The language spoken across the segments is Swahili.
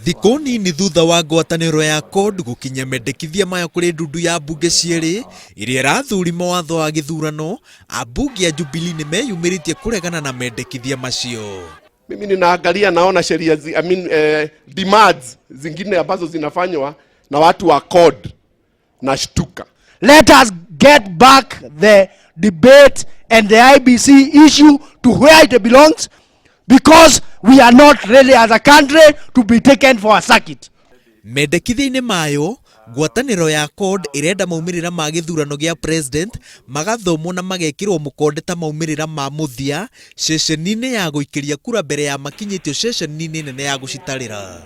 Thikũ nini thutha wa ngwatanĩro ya CORD gũkinya mendekithia mayo kũrĩ ndundu ya mbunge cierĩ ĩrĩa ĩrathũrima watho wa gĩthurano, ambunge ya Jubilee nĩmeyumĩrĩtie kũregana na mendekithia macio. Mimi ninaangalia naona sheria demands zingine ambazo zinafanywa na watu wa CORD na shtuka. Let us get back the debate and the IBC issue to where it belongs, because we are not really as a country to be taken for a circuit. Mendekithia-inĩ mayo, ngwatanĩro ya CORD ĩrenda maumĩrĩra ma gĩthurano gĩa president magathomwo na magekĩrwo mũkonde ta maumĩrĩra ma mũthia ceceni-inĩ ya gũikĩria kura mbere ya makinyĩtio ceceni-inĩ nene ya gũcitarĩra.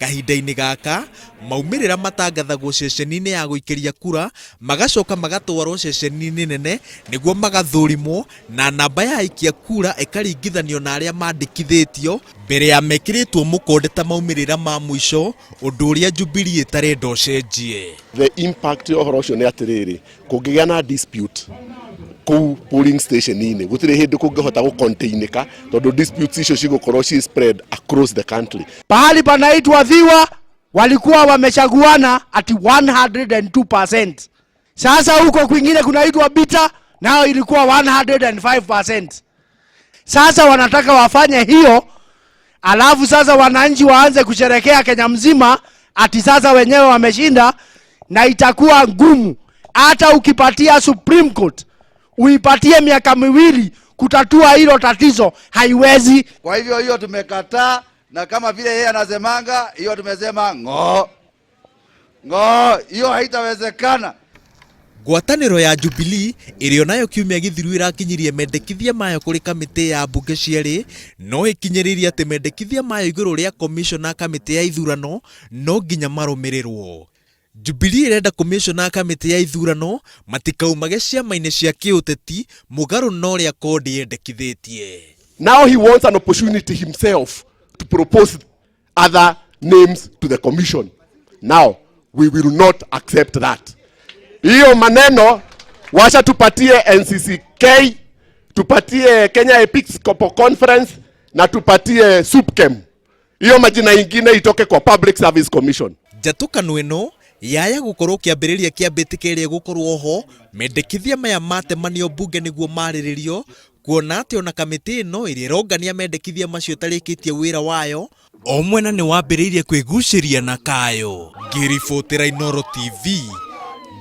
Kahinda-inĩ gaka, maumĩrĩra matangathagwo ceceni-inĩ ya gũikĩria kura magacoka magatwarwo ceceni-inĩ nene nĩguo magathũrimwo na namba ya aikia kura ĩkaringithanio na arĩa mandĩkithĩtio mbere ya mekĩrĩtwo mũkonde ta maumĩrĩra ma mũico, ũndũ ũrĩa Jubilee ĩtarenda ũcenjie. The impact ũhoro ũcio nĩ atĩrĩrĩ, kũngĩgĩa na dispute kũu polling station-inĩ gũtirĩ hĩndĩ kũngĩhota gũcontainika tondũ disputes icio cigũkorwo ci spread across the country. Pahali panaitwa Thiwa walikuwa wamechaguana ati 102%. Sasa huko kwingine kunaitwa Bita nao ilikuwa 105%. Sasa wanataka wafanye hiyo, alafu sasa wananchi waanze kusherekea Kenya mzima ati sasa wenyewe wameshinda, na itakuwa ngumu. Hata ukipatia Supreme Court uipatie miaka miwili kutatua hilo tatizo, haiwezi. Kwa hivyo hiyo tumekataa, na kama vile yeye anasemanga hiyo tumesema hiyo haitawezekana. Ngwatanĩro ya Jubilee ĩrĩa nayo kiumia gĩthiru ĩrakinyirie mendekithia mayo kũrĩ kamĩtĩ ya mbunge cierĩ, no ĩkinyĩrĩrie atĩ mendekithia mayo igũrũ rĩa commission na kamĩtĩ ya ithurano no nginya marũmĩrĩrwo. Jubilee ĩrenda commission na kamĩtĩ ya ithurano matikaumage ciama-inĩ cia kĩũteti mũgarũ na ũrĩa CORD yendekithĩtie. Now he wants an opportunity himself to propose other names to the commission. Now we will not accept that. Hiyo maneno washa tupatie NCCK, tupatie Kenya Episcopal Conference na tupatie SUPKEM. Hiyo majina ingine itoke kwa Public Service Commission. Njatũkano ĩno yaya gũkorwo kĩambĩrĩria kĩa mbĩtĩka ĩrĩa gũkorwo ho mendekithia maya matemanio mbunge nĩguo marĩrĩrio, kuona atĩ ona kamĩtĩ ĩno ĩrĩa ĩrongania mendekithia macio ĩtarĩkĩtie wĩra wayo, o mwena nĩ wambĩrĩirie kwĩgucĩria na kayo. Ngĩribotera Inooro TV,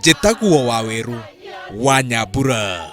njĩtagwo Waweru wa Nyambura.